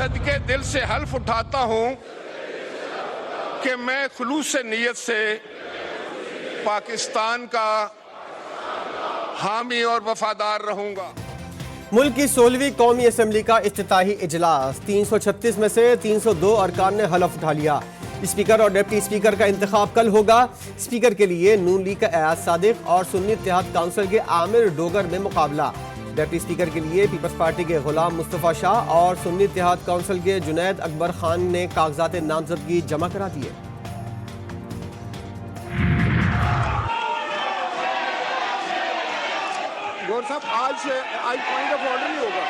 सदके दिल से हल्फ उठाता हूं कि मैं खुलूस नीयत से पाकिस्तान का हामी और वफादार रहूंगा। मुल्क की 16वीं कौमी असम्बली का इफ्तिताही इजलास 336 में से 302 अरकान ने हलफ उठा लिया। स्पीकर और डिप्टी स्पीकर का इंतखाब कल होगा। स्पीकर के लिए नून लीग का एयाज सादिक और सुन्नी इत्तेहाद काउंसिल के आमिर डोगर में मुकाबला। डिप्टी स्पीकर के लिए पीपल्स पार्टी के गुलाम मुस्तफ़ा शाह और सुन्नी इत्तेहाद काउंसिल के जुनैद अकबर खान ने कागजात नामजदगी जमा करा दिए। गौर साहब, आज पॉइंट ऑफ ऑर्डर ही होगा।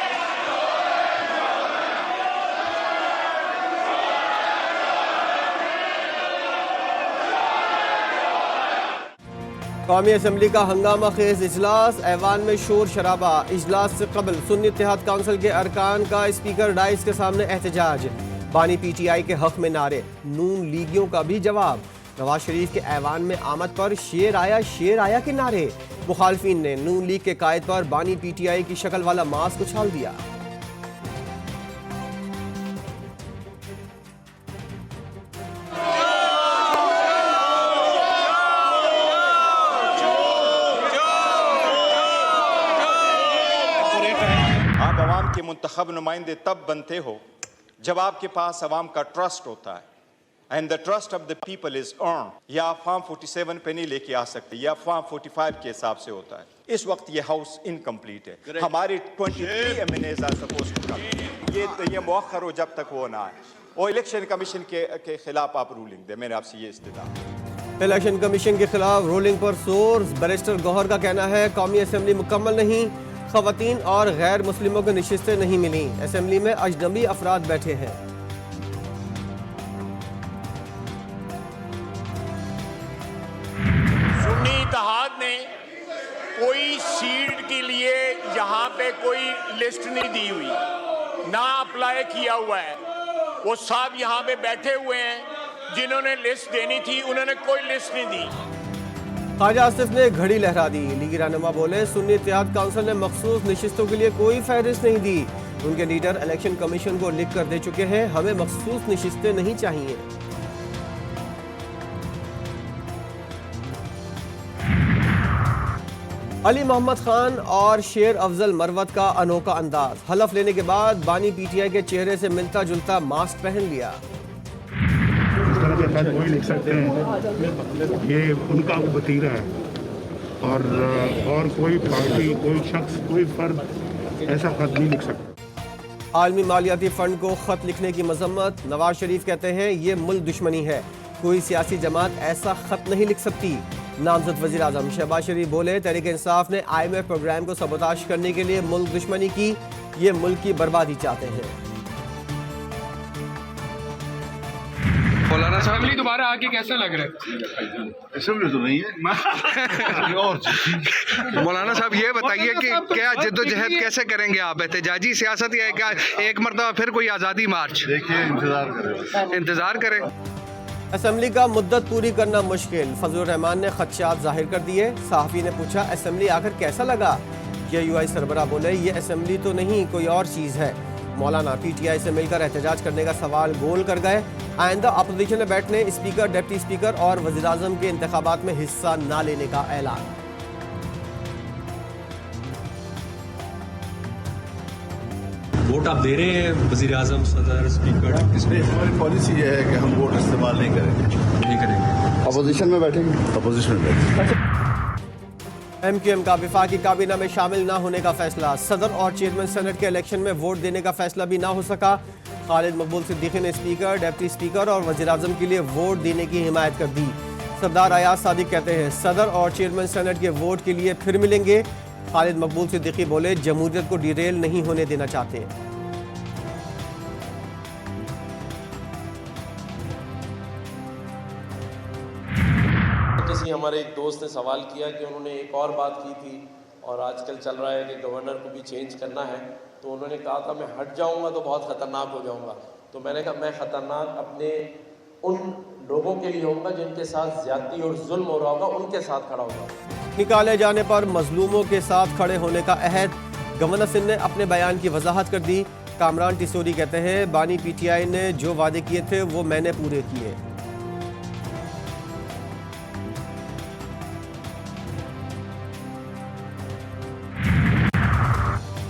कौमी असम्बली का हंगामा खेज इजलास, ऐवान में शोर शराबा। इजलास से कबल सुन्नी इत्तेहाद काउंसिल के अरकान का स्पीकर डाइस के सामने एहतजाज। बानी PTI के हक में नारे, नून लीगियों का भी जवाब। नवाज शरीफ के ऐवान में आमद पर शेर आया के नारे। मुखालफिन ने नून लीग के कायद पर बानी PTI की शक्ल वाला मास्क उछाल दिया। आप अवाम के मुंतखब नुमाइंदे तब बनते हो जब आपके पास अवाम का ट्रस्ट होता है। And the trust of the people is earn. या फॉर्म 47 पे नहीं लेके आ सकते, या फॉर्म 45 के हिसाब से होता है। इस वक्त ये हाउस इनकम्प्लीट है। हमारे 23 MNAs are supposed to come. ये मौखर हो जब तक वो ना आए। और इलेक्शन कमीशन के खिलाफ आप रूलिंग दे। मैंने आपसे ये इस्तेदा। इलेक्शन कमीशन के खिलाफ रूलिंग पर सोर्स। बैरिस्टर गौहर का कहना है कौमी असम्बली मुकम्मल नहीं, खवातीन और गैर मुस्लिमों को नशिस्तें नहीं मिली। असम्बली में अजनबी अफराद बैठे हैं। सुन्नी इत्तेहाद ने कोई सीट के लिए यहाँ पे कोई लिस्ट नहीं दी हुई, ना अप्लाई किया हुआ है। वो साहब यहाँ पे बैठे हुए हैं, जिन्होंने लिस्ट देनी थी उन्होंने कोई लिस्ट नहीं दी। ख्वाजा आसिफ ने घड़ी लहरा दी। लीगी रहनुमा बोले सुन्नी इत्तेहाद काउंसिल ने मखसूस नशिस्तों के लिए कोई फहरिस्त नहीं दी। उनके लीडर इलेक्शन कमीशन को लिख कर दे चुके हैं, हमें मखसूस नशिस्तें नहीं चाहिए। अली मोहम्मद खान और शेर अफजल मरवत का अनोखा अंदाज। हलफ लेने के बाद बानी PTI के चेहरे से मिलता जुलता मास्क पहन लिया। इस तरह के खत वही लिख सकते हैं, ये उनका वतीरा है। और कोई पार्टी, कोई शख्स, कोई फर्द ऐसा खत नहीं लिख सकता। आलमी मालियाती फंड को खत लिखने की मजम्मत। नवाज शरीफ कहते हैं ये मुल्क दुश्मनी है, कोई सियासी जमात ऐसा खत नहीं लिख सकती। नामजद वजीर आजम शहबाज शरीफ बोले तहरीक इंसाफ ने IMF प्रोग्राम को सबोताश करने के लिए मुल्क दुश्मनी की, ये मुल्क की बर्बादी चाहते हैं। मौलाना साहब दोबारा आके कैसा लग रहा है? असेंबली तो नहीं है और मौलाना साहब ये बताइए कि क्या जद्दोजहद कैसे करेंगे आप? एहतजाजी सियासत या क्या एक मरतबा फिर कोई आज़ादी मार्च? देखिए, इंतजार करें। असम्बली का मुद्दत पूरी करना मुश्किल। फजलुर रहमान ने खदशात जाहिर कर दिए। सहाफ़ी ने पूछा असम्बली आखिर कैसा लगा? KUI सरबराह बोले ये असम्बली तो नहीं, कोई और चीज़ है। मौलाना PTI से मिलकर एहतजाज करने का सवाल गोल कर गए। आइंदा अपोजिशन में बैठने, स्पीकर, डिप्टी स्पीकर और वज़ीर आज़म के इंतखाबात में हिस्सा न लेने का ऐलान। वोट आप दे रहे हैं वज़ीर आज़म, सदर, स्पीकर? इसमें हमारी पॉलिसी ये है कि हम वोट इस्तेमाल नहीं करेंगे। अपोजिशन में बैठेंगे। अपोजिशन में बैठेंगे। MQM का वफाकी काबीना में शामिल न होने का फैसला। सदर और चेयरमैन सेनेट के इलेक्शन में वोट देने का फैसला भी ना हो सका। खालिद मकबूल सिद्दीकी ने स्पीकर, डिप्टी स्पीकर और वज़ीर आज़म के लिए वोट देने की हिमायत कर दी। सरदार अयाज सादिक कहते हैं सदर और चेयरमैन सेनेट के वोट के लिए फिर मिलेंगे। खालिद मकबूल सिद्दीकी बोले जमहूरियत को डिरेल नहीं होने देना चाहते। हमारे एक दोस्त ने सवाल किया कि उन्होंने एक और बात की थी और आजकल चल रहा है कि गवर्नर को भी चेंज करना है, तो उन्होंने कहा था मैं हट जाऊंगा तो बहुत ख़तरनाक हो जाऊंगा। तो मैंने कहा मैं ख़तरनाक अपने उन लोगों के लिए होगा जिनके साथ ज़्यादती और जुल्म हो रहा होगा, उनके साथ खड़ा होगा। निकाले जाने पर मजलूमों के साथ खड़े होने का अहद। गवर्नर सिंह ने अपने बयान की वजाहत कर दी। कामरान टिसोरी कहते हैं बानी पीटीआई ने जो वादे किए थे वो मैंने पूरे किए।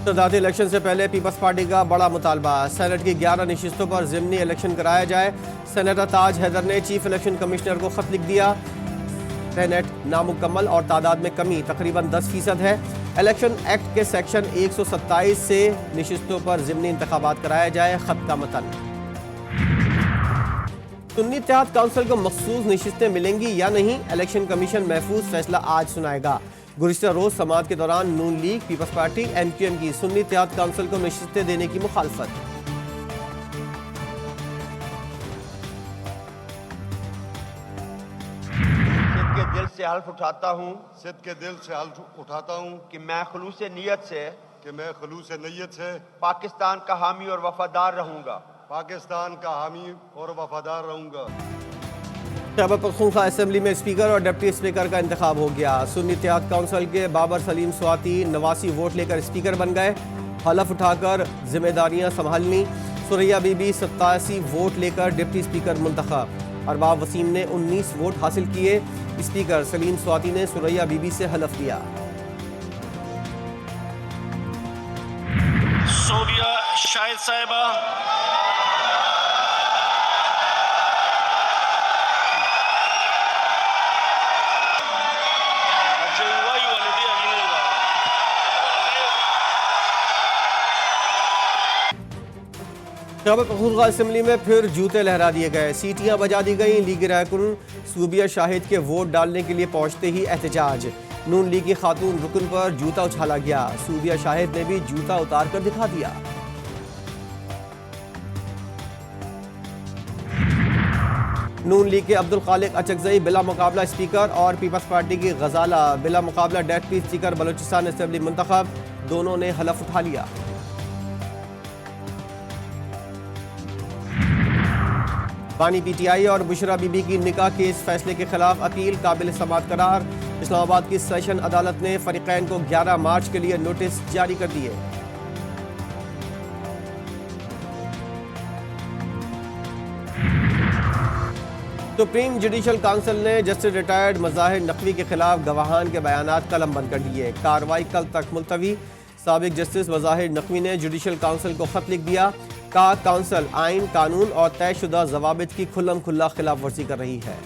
सदारती इलेक्शन से पहले पीपल्स पार्टी का बड़ा मुतालबा, सेनेट की 11 नशिस्तों पर ज़िमनी इलेक्शन कराया जाए। सेनेटर ताज हैदर ने चीफ इलेक्शन कमिश्नर को खत लिख दिया। सेनेट नामुकम्मल और तादाद में कमी तकरीबन 10% है। इलेक्शन एक्ट के सेक्शन 127 से नशिस्तों पर ज़िमनी इंतखाबात कराया जाए। खत का मतन, सुन्नी इत्तेहाद काउंसिल को मखसूस नशिस्तें मिलेंगी या नहीं, इलेक्शन कमीशन महफूज फैसला आज सुनाएगा। गुज़िश्ता रोज समाअत के दौरान नून लीग, पीपल्स पार्टी, MQM की सुन्नी इत्तेहाद काउंसिल को नशिस्तें देने की मुखालफत। सिद्ध के दिल से हल्फ उठाता हूँ, सिद्ध के दिल से हल्फ उठाता हूँ कि मैं खुलूस नीयत से पाकिस्तान का हामी और वफादार रहूँगा। पाकिस्तान का हामी और वफादार रहूँगा। खैबर पख्तूनख्वा असेंबली में स्पीकर और डिप्टी स्पीकर का इंतखाब हो गया। सुन्नी इत्तेहाद काउंसिल के बाबर सलीम स्वाति 89 वोट लेकर स्पीकर बन गए। हलफ उठाकर जिम्मेदारियां संभालनी। सुरैया बीबी 87 वोट लेकर डिप्टी स्पीकर मुंतखब। अरबाब वसीम ने 19 वोट हासिल किए। स्पीकर सलीम स्वाति ने सुरैया बीबी से हलफ लिया। सोबिया शाहिद साहिबा, खैबर पख्तूनख्वा असेंबली में फिर जूते लहरा दिए गए, सीटियां बजा दी गई। लीग रैकुन सूबिया शाहिद के वोट डालने के लिए पहुंचते ही एहतजाज। नून लीग की खातून रुकन पर जूता उछाला गया। सूबिया शाहिद ने भी जूता उतार कर दिखा दिया। नून लीग के अब्दुल खालिक अचकजई बिला मुकाबला स्पीकर और पीपल्स पार्टी की गजाला बिला मुकाबला डेप्टी स्पीकर बलोचिस्तान असेंबली मुंतखब। दोनों ने हलफ उठा लिया। बानी पीटीआई और बुशरा बीबी की निकाह केस फैसले के खिलाफ अपील काबिल समाअत करार। इस्लामाबाद की सेशन अदालत ने फरीकैन को 11 मार्च के लिए नोटिस जारी कर दिए। सुप्रीम जुडिशल काउंसिल ने जस्टिस रिटायर्ड मज़ाहिर नकवी के खिलाफ गवाहान के बयानात कलमबंद कर दिए। कार्रवाई कल तक मुलतवी। साबिक जस्टिस मज़ाहिर नकवी ने जुडिशल काउंसिल को खत लिख दिया। कहा काउंसिल आइन, कानून और तयशुदा ज़वाबित की खुल्लम खुल्ला खिलाफ वर्जी कर रही है।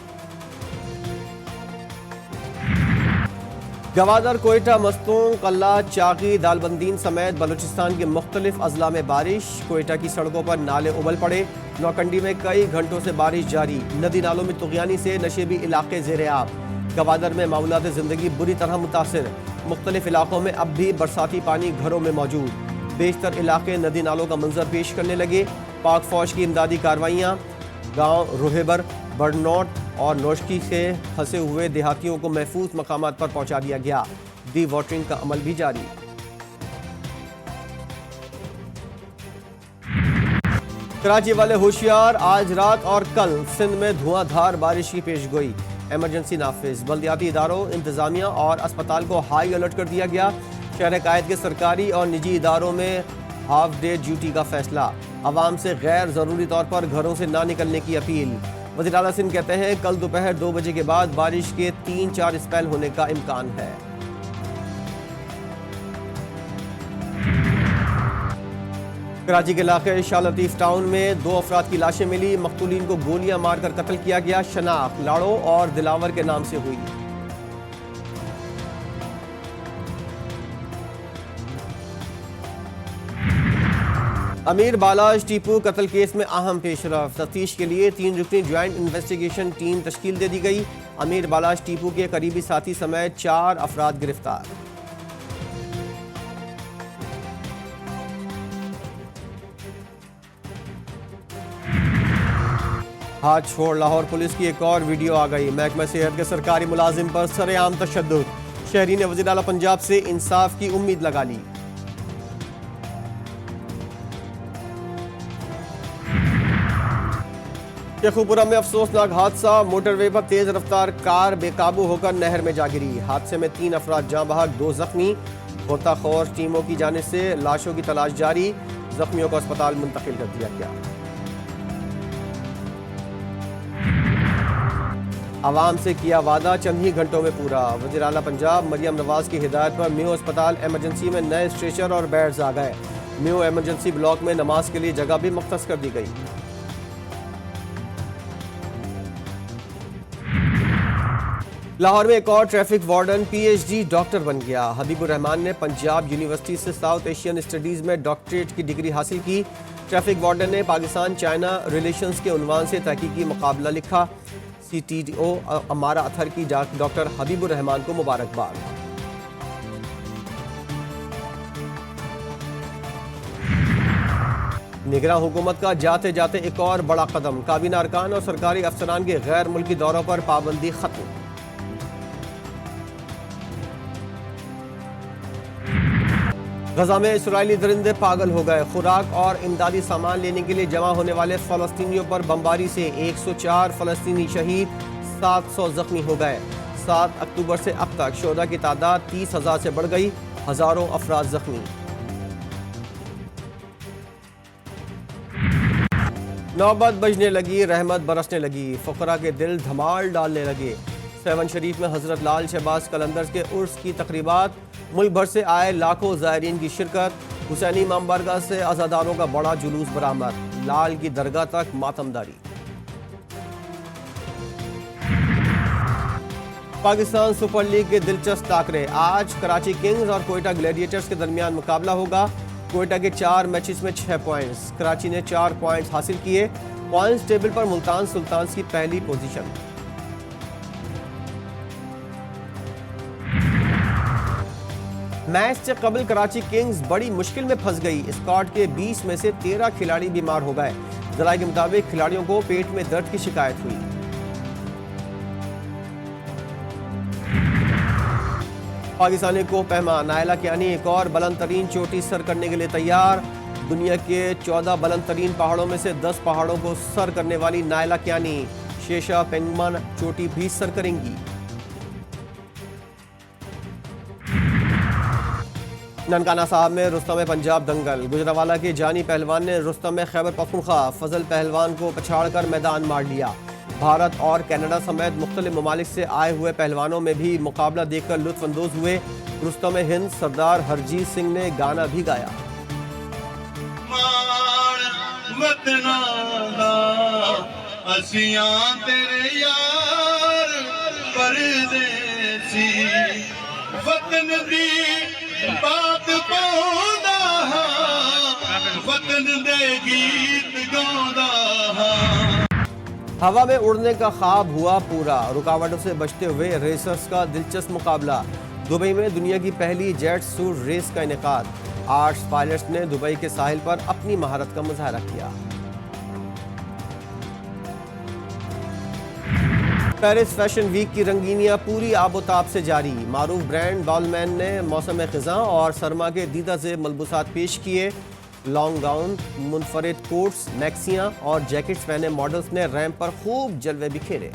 गवादर, कोयटा, मस्तूं, कल्ला, चाकी, दालबंदीन समेत बलूचिस्तान के मुख्तलिफ अजला में बारिश। कोयटा की सड़कों पर नाले उबल पड़े। नौकंडी में कई घंटों से बारिश जारी। नदी नालों में तुग़यानी से नशेबी इलाके ज़ेर-ए-आब। गवादर में मामूलात ज़िंदगी बुरी तरह मुतासिर। मुख्तलिफ इलाकों में अब भी बरसाती पानी घरों में मौजूद। बेशतर इलाके नदी नालों का मंजर पेश करने लगे। पाक फौज की इमदादी कार्रवाइयाँ। गाँव रोहेबर, बड़नौट और नौशकी से फंसे हुए देहातियों को महफूज मकामात पर पहुंचा दिया गया। डी वाटरिंग का अमल भी जारी। कराची वाले होशियार, आज रात और कल सिंध में धुआंधार बारिश की पेशगोई। इमरजेंसी नाफिज। बल्दियाती इदारों, इंतजामिया और अस्पताल को हाई अलर्ट कर दिया गया। शहर कायद के सरकारी और निजी इदारों में हाफ डे ड्यूटी का फैसला। अवाम से गैर ज़रूरी तौर पर घरों से ना निकलने की अपील। वज़ीर आला सिंध कहते हैं कल दोपहर 2 बजे के बाद बारिश के 3-4 स्पेल होने का इम्कान है। कराची के इलाके शाह लतीफ़ टाउन में 2 अफराद की लाशें मिली। मकतूलीन को गोलियां मारकर कत्ल किया गया। शनाख्त लाड़ो और दिलावर के नाम से हुई। अमीर बालाज टीपू कत्ल केस में अहम पेशरफ। तफ्तीश के लिए 3 रुकनी ज्वाइंट इन्वेस्टिगेशन टीम तश्कील दे दी गई। अमीर बालाज टीपू के करीबी साथी समेत 4 अफराद गिरफ्तार। हाथ छोड़ लाहौर पुलिस की एक और वीडियो आ गई। महकमा सेहत के सरकारी मुलाजिम पर सरेआम तशद्दुद। शहरी ने वज़ीर आला पंजाब से इंसाफ की उम्मीद लगा ली। शेखुपुरा में अफसोसनाक हादसा। मोटरवे पर तेज रफ्तार कार बेकाबू होकर नहर में जा गिरी। हादसे में 3 अफराद जाँ बहक, 2 जख्मी। गोताखोर टीमों की जानिब से लाशों की तलाश जारी। जख्मियों को अस्पताल मुंतकिल कर दिया गया। आवाम से किया वादा चंद ही घंटों में पूरा। वज़ीर आला पंजाब मरियम नवाज की हिदायत पर म्यू अस्पताल इमरजेंसी में नए स्ट्रेचर और बेड्स आ गए। म्यू इमरजेंसी ब्लॉक में नमाज के लिए जगह भी मुख्तस कर दी गई। लाहौर में एक और ट्रैफिक वार्डन पीएचडी डॉक्टर बन गया। हबीबुर रहमान ने पंजाब यूनिवर्सिटी से साउथ एशियन स्टडीज में डॉक्टरेट की डिग्री हासिल की। ट्रैफिक वार्डन ने पाकिस्तान चाइना रिलेशंस के उन्वान से तहकीकी मुकाबला लिखा। CTO अमारा अथर की डॉक्टर हबीबुर रहमान को मुबारकबाद। निगरान हुकूमत का जाते जाते एक और बड़ा कदम। काबीना अरकान और सरकारी अफसरान के गैर मुल्की दौरों पर पाबंदी खत्म। गजा में इसराइली दरिंदे पागल हो गए। खुराक और इमदादी सामान लेने के लिए जमा होने वाले फलस्तीनियों पर बमबारी से 104 फलस्तीनी शहीद, 700 जख्मी हो गए। 7 अक्टूबर से अब तक शोधा की तादाद 30,000 से बढ़ गई, हजारों अफराद जख्मी। नौबत बजने लगी, रहमत बरसने लगी, फकरा के दिल धमाल डालने लगे। सेवन शरीफ में हजरत लाल शहबाज कलंदर के उर्स की तकरीबात, मुल्क भर से आए लाखों ज़ायरीन की शिरकत। हुसैनी इमाम बारगाह से अज़ादारों का बड़ा जुलूस बरामद, लाल की दरगाह तक मातमदारी। पाकिस्तान सुपर लीग के दिलचस्प टाकरे, आज कराची किंग्स और कोयटा ग्लैडिएटर्स के दरमियान मुकाबला होगा। कोयटा के 4 मैचेस में 6 पॉइंट्स, कराची ने 4 पॉइंट्स हासिल किए। पॉइंट्स टेबल पर मुल्तान सुल्तान्स की पहली पोजीशन। मैच से कबल कराची किंग्स बड़ी मुश्किल में फंस गई। स्क्वाड के 20 में से 13 खिलाड़ी बीमार हो गए। जराये के मुताबिक खिलाड़ियों को पेट में दर्द की शिकायत हुई। पाकिस्तानी को पहमा नायला कियानी एक और बुलंद तरीन चोटी सर करने के लिए तैयार। दुनिया के 14 बुलंद तरीन पहाड़ों में से 10 पहाड़ों को सर करने वाली नायला कियानी शेषा पेंगमन चोटी भी सर करेंगी। ननकाना साहब में रुस्तम पंजाब दंगल, गुजरावाला के जानी पहलवान ने रुस्तम खैबर पख्तूनख्वा फजल पहलवान को पछाड़कर मैदान मार लिया। भारत और कनाडा समेत मुख्तलिफ ममालिक से आए हुए पहलवानों में भी मुकाबला देखकर लुत्फअंदोज हुए। रुस्तम हिंद सरदार हरजीत सिंह ने गाना भी गाया। हवा में उड़ने का ख्वाब हुआ पूरा, रुकावटों से बचते हुए रेसर्स का दिलचस्प मुकाबला। दुबई में दुनिया की पहली जेट सूट रेस का इनेकाद। 8 पायलट्स ने दुबई के साहिल पर अपनी महारत का मुजाहरा किया। पेरिस फैशन वीक की रंगीनियां पूरी आबोताब से जारी। मारूफ ब्रांड बॉलमैन ने मौसम ख़िज़ा और सरमा के दीदा से मलबूसात पेश किए। लॉन्ग गाउन, मुनफरिद कोट्स, मैक्सियां और जैकेट्स पहने मॉडल्स ने रैंप पर खूब जलवे बिखेरे।